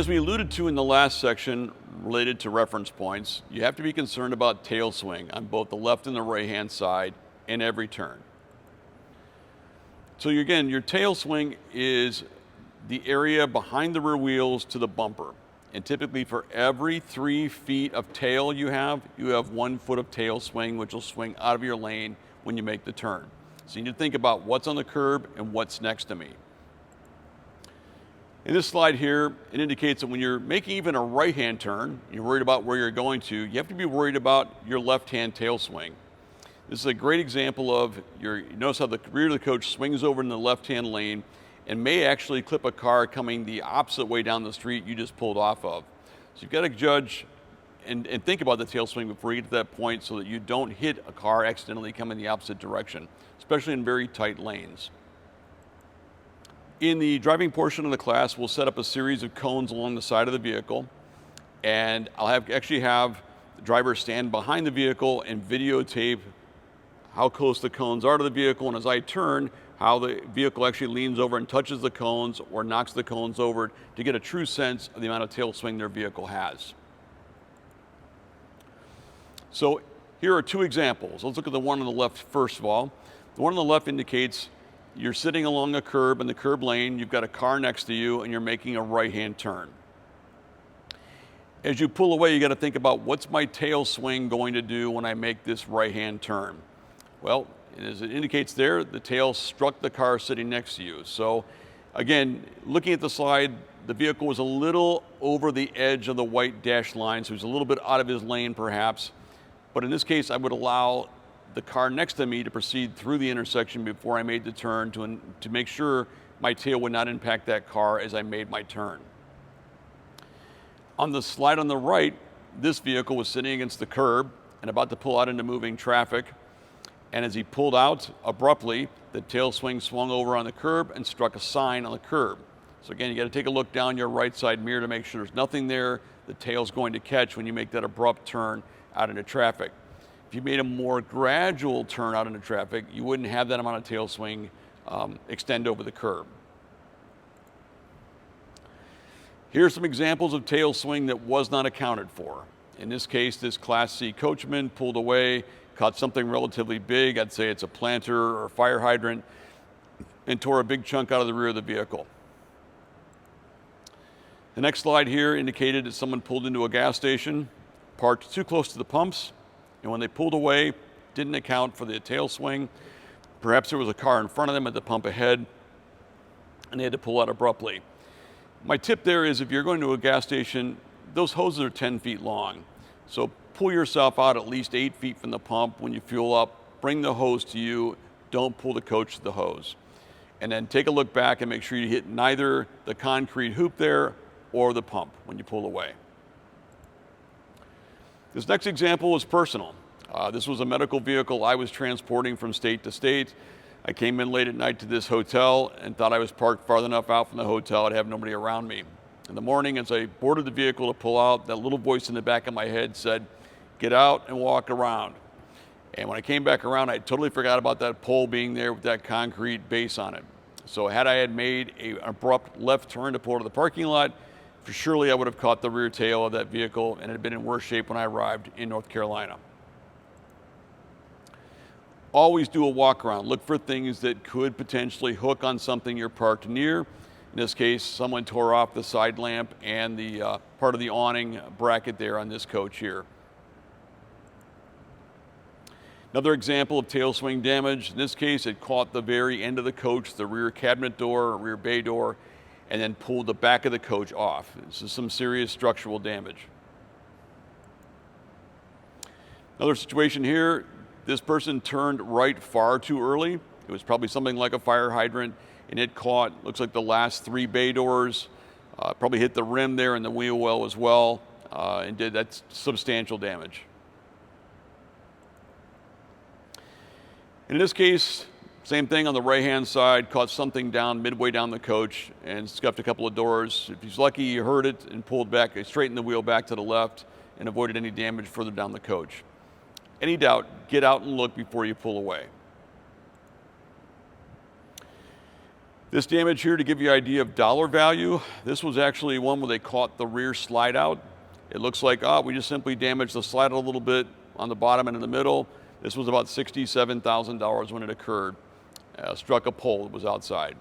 As we alluded to in the last section related to reference points, you have to be concerned about tail swing on both the left and the right-hand side in every turn. So again, your tail swing is the area behind the rear wheels to the bumper. And typically for every 3 feet of tail you have 1 foot of tail swing, which will swing out of your lane when you make the turn. So you need to think about what's on the curb and what's next to me. In this slide here, it indicates that when you're making even a right-hand turn, you're worried about where you're going to, you have to be worried about your left-hand tail swing. This is a great example of you notice how the rear of the coach swings over in the left-hand lane and may actually clip a car coming the opposite way down the street you just pulled off of. So you've got to judge and think about the tail swing before you get to that point so that you don't hit a car accidentally coming the opposite direction, especially in very tight lanes. In the driving portion of the class, we'll set up a series of cones along the side of the vehicle, and I'll actually have the driver stand behind the vehicle and videotape how close the cones are to the vehicle, and as I turn, how the vehicle actually leans over and touches the cones or knocks the cones over to get a true sense of the amount of tail swing their vehicle has. So here are 2 examples. Let's look at the one on the left first of all. The one on the left indicates you're sitting along a curb in the curb lane, you've got a car next to you, and you're making a right-hand turn. As you pull away, you got to think about what's my tail swing going to do when I make this right-hand turn. Well, as it indicates there, the tail struck the car sitting next to you. So again, looking at the slide, the vehicle was a little over the edge of the white dashed line, so he was a little bit out of his lane perhaps. But in this case, I would allow the car next to me to proceed through the intersection before I made the turn to make sure my tail would not impact that car as I made my turn. On the slide on the right, this vehicle was sitting against the curb and about to pull out into moving traffic. And as he pulled out abruptly, the tail swing swung over on the curb and struck a sign on the curb. So again, you got to take a look down your right side mirror to make sure there's nothing there the tail's going to catch when you make that abrupt turn out into traffic. If you made a more gradual turn out into traffic, you wouldn't have that amount of tail swing extend over the curb. Here are some examples of tail swing that was not accounted for. In this case, this Class C coachman pulled away, caught something relatively big, I'd say it's a planter or a fire hydrant, and tore a big chunk out of the rear of the vehicle. The next slide here indicated that someone pulled into a gas station, parked too close to the pumps, and when they pulled away, didn't account for the tail swing. Perhaps there was a car in front of them at the pump ahead, and they had to pull out abruptly. My tip there is if you're going to a gas station, those hoses are 10 feet long. So pull yourself out at least 8 feet from the pump when you fuel up, bring the hose to you, don't pull the coach to the hose. And then take a look back and make sure you hit neither the concrete hoop there or the pump when you pull away. This next example was personal. This was a medical vehicle I was transporting from state to state. I came in late at night to this hotel and thought I was parked far enough out from the hotel to have nobody around me. In the morning, as I boarded the vehicle to pull out, that little voice in the back of my head said, "Get out and walk around." And when I came back around, I totally forgot about that pole being there with that concrete base on it. So had I made an abrupt left turn to pull to the parking lot, for surely I would have caught the rear tail of that vehicle and it had been in worse shape when I arrived in North Carolina. Always do a walk around. Look for things that could potentially hook on something you're parked near. In this case, someone tore off the side lamp and the part of the awning bracket there on this coach here. Another example of tail swing damage. In this case, it caught the very end of the coach, the rear cabinet door, or rear bay door, and then pulled the back of the coach off. This is some serious structural damage. Another situation here, this person turned right far too early. It was probably something like a fire hydrant, and it caught, looks like the last 3 bay doors, probably hit the rim there and the wheel well as well, and did that substantial damage. In this case, same thing on the right-hand side, caught something down midway down the coach and scuffed a couple of doors. If he's lucky, he heard it and pulled back, straightened the wheel back to the left and avoided any damage further down the coach. Any doubt, get out and look before you pull away. This damage here, to give you an idea of dollar value, this was actually one where they caught the rear slide out. It looks like, we just simply damaged the slide out a little bit on the bottom and in the middle. This was about $67,000 when it occurred. Struck a pole that was outside.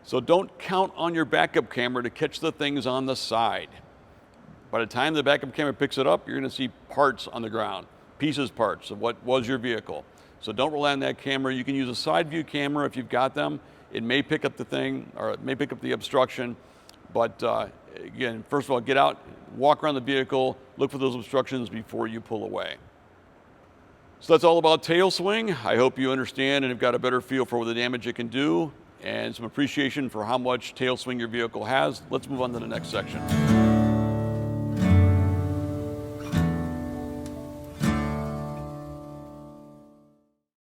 So don't count on your backup camera to catch the things on the side. By the time the backup camera picks it up, you're going to see parts on the ground, parts of what was your vehicle. So don't rely on that camera. You can use a side view camera if you've got them. It may pick up the thing, or it may pick up the obstruction. But again, first of all, get out, walk around the vehicle, look for those obstructions before you pull away. So that's all about tail swing. I hope you understand and have got a better feel for the damage it can do and some appreciation for how much tail swing your vehicle has. Let's move on to the next section.